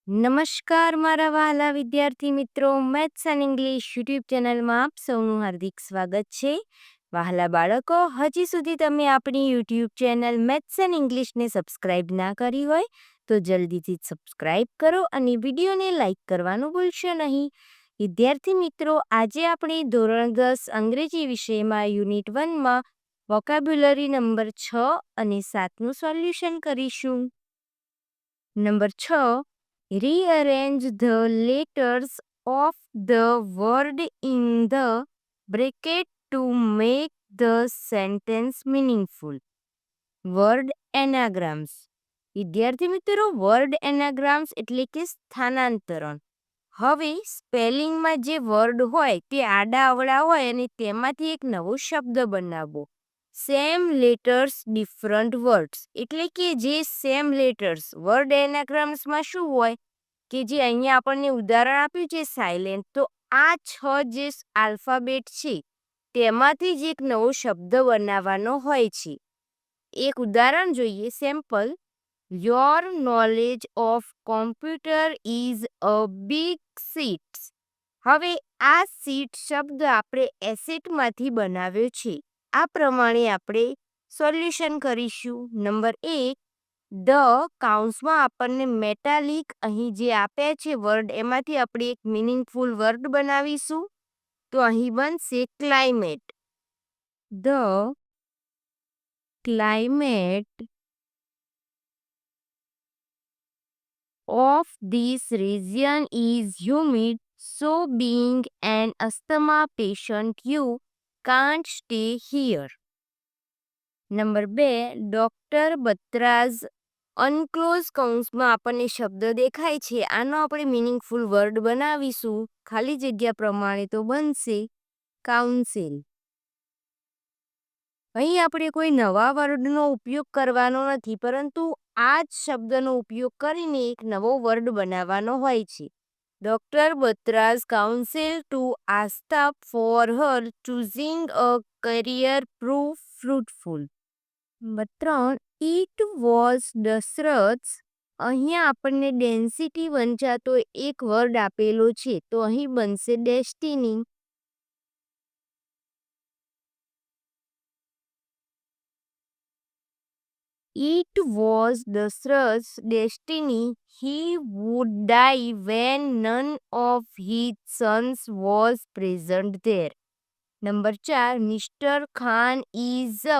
નમસ્કાર મારા વહાલા વિદ્યાર્થી મિત્રો, મેથ્સ એન્ડ ઇંગ્લિશ યુટ્યુબ ચેનલમાં આપ સૌનું હાર્દિક સ્વાગત છે. વહાલા બાળકો, હજી સુધી તમે આપણી યુટ્યુબ ચેનલ મેથ્સ એન્ડ ઇંગ્લિશને સબસ્ક્રાઇબ ના કરી હોય તો જલ્દીથી સબસ્ક્રાઇબ કરો અને વિડીયોને લાઇક કરવાનું ભૂલશો નહીં. વિદ્યાર્થી મિત્રો, આજે આપણે ધોરણ 10 અંગ્રેજી વિષયમાં યુનિટ 1માં વોકેબ્યુલરી નંબર 6 અને 7નું સોલ્યુશન કરીશું. Number 6, rearrange the letters of the word in the bracket to make the sentence meaningful. Word anagrams. વિદ્યાર્થી મિત્રો, વર્ડ એનાગ્રામ્સ એટલે કે સ્થાનાંતરણ. હવે સ્પેલિંગમાં જે વર્ડ હોય તે આડા અવળા હોય અને તેમાંથી એક નવો શબ્દ બનાવવો. સેમ લેટર્સ ડિફરન્ટ વર્ડ્સ એટલે કે જે સેમ લેટર્સ વર્ડ એનાગ્રામ્સમાં શું હોય કે જે અહીંયા આપણને ઉદાહરણ આપ્યું છે સાયલેન્ટ, તો આ 6 જે આલ્ફાબેટ છે તેમાંથી જ એક નવો શબ્દ બનાવવાનો હોય છે. એક ઉદાહરણ જોઈએ, sample. Your knowledge of computer is a big seat. હવે આ સીટ શબ્દ આપણે એસેટમાંથી બનાવ્યો છે. આ પ્રમાણે આપણે સોલ્યુશન કરીશું. નંબર 1, ધ કાઉન્સમાં આપણને મેટાલિક અહીં જે આપ્યા છે વર્ડ એમાંથી આપણે એક મિનિંગફુલ વર્ડ બનાવીશું. તો અહીં બનશે climate. The climate of this region is humid, so being an asthma patient you can't stay here. Number 2, doctor Batra's. Enclose કૌંસમાં આપણને શબ્દ દેખાય છે, આનો આપણે મિનિંગફુલ વર્ડ બનાવીશું. ખાલી જગ્યા પ્રમાણે તો બનશે કાઉન્સિલ. અહીં આપણે કોઈ નવા વર્ડનો ઉપયોગ કરવાનો નથી, પરંતુ આ જ શબ્દનો ઉપયોગ કરીને એક નવો વર્ડ બનાવવાનો હોય છે. Doctor Batra's counsel to Aastha for her choosing a career prove fruitful. Number 3, it was Dasharath's. અહીંયા આપણને ડેન્સિટી વંચાતો એક વર્ડ આપેલો છે, તો અહીં બનશે destiny. It was Dashrath's destiny he would die when none of his sons was present there. Number 4, mister Khan is a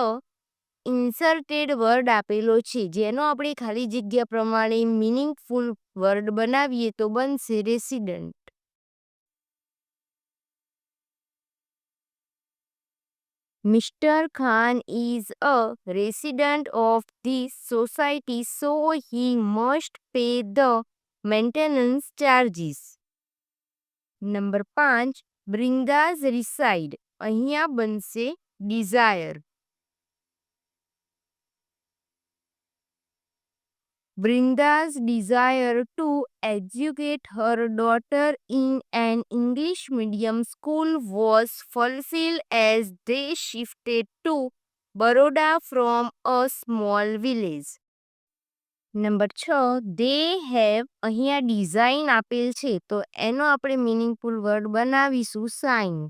inserted word આપેલો છે, જેનો આપણે ખાલી જગ્યા પ્રમાણે મિનિંગફુલ વર્ડ બનાવીએ તો બનશે resident. Mr. Khan is a resident of this society, so he must pay the maintenance charges. Number 5, Brinda's reside. અહીંયા બનશે desire. Brinda's desire to educate her daughter in an English medium school was fulfilled as they shifted to Baroda from a small village. Number 6, they have. અહીંયા design આપેલ છે, તો એનો આપણે meaningful word બનાવીશું sign.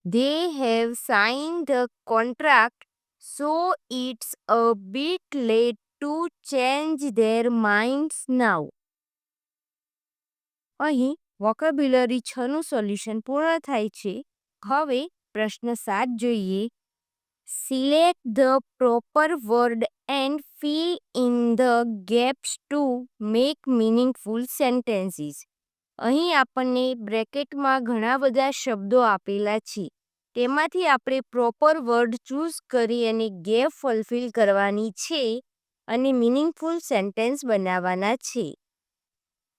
They have signed the contract, so it's a bit late to change their minds now. અહીં vocabulary 6નું solution પૂર્ણ થાય છે. હવે પ્રશ્ન 7 જોઈએ. Select the proper word and fill in the gaps to make meaningful sentences. અહીં આપણને બ્રેકેટમાં ઘણા બધા શબ્દો આપેલા છે, તેમાંથી આપણે પ્રોપર વર્ડ ચૂઝ કરી અને ગેપ ફુલફિલ કરવાની છે અને મિનિંગફુલ સેન્ટેન્સ બનાવવાના છે.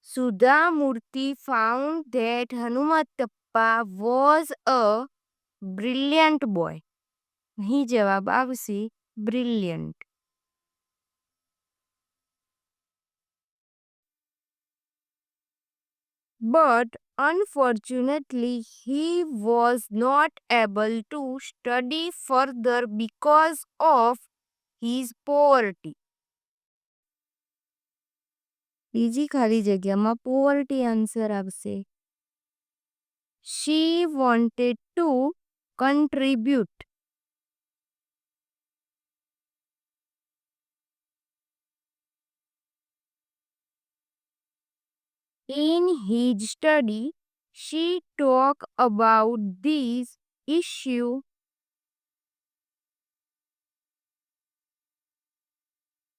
Sudha Murthy found that Hanumantappa was a brilliant boy. અહીં જવાબ આવશે brilliant. But unfortunately, he was not able to study further because of his poverty. બીજી ખાલી જગ્યામાં પોવર્ટી આન્સર આવશે. She wanted to contribute. In his study, she talked about this issue.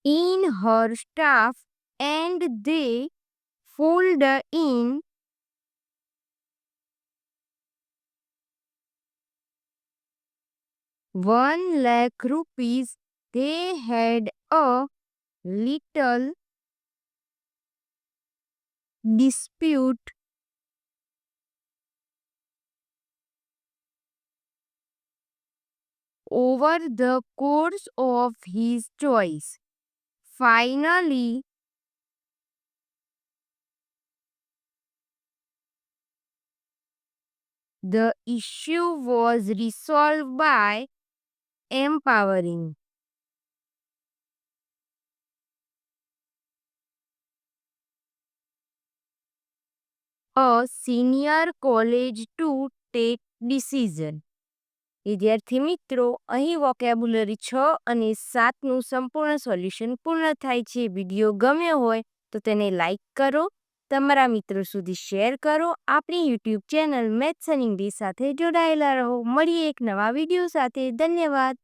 In her staff, and they fold in 1 lakh rupees. They had a little dispute over the course of his choice. Finally, the issue was resolved by empowering a senior college to take decision. વિદ્યાર્થી મિત્રો, અહીં vocabulary 6 અને 7નું સંપૂર્ણ solution પૂર્ણ થાય છે. Video ગમ્યો હોય તો તેને લાઈક કરો, તમારા મિત્રો સુધી શેર કરો. આપણી YouTube channel maths and English સાથે જોડાયેલા રહો. મળીએ એક નવા વિડીયો સાથે. ધન્યવાદ.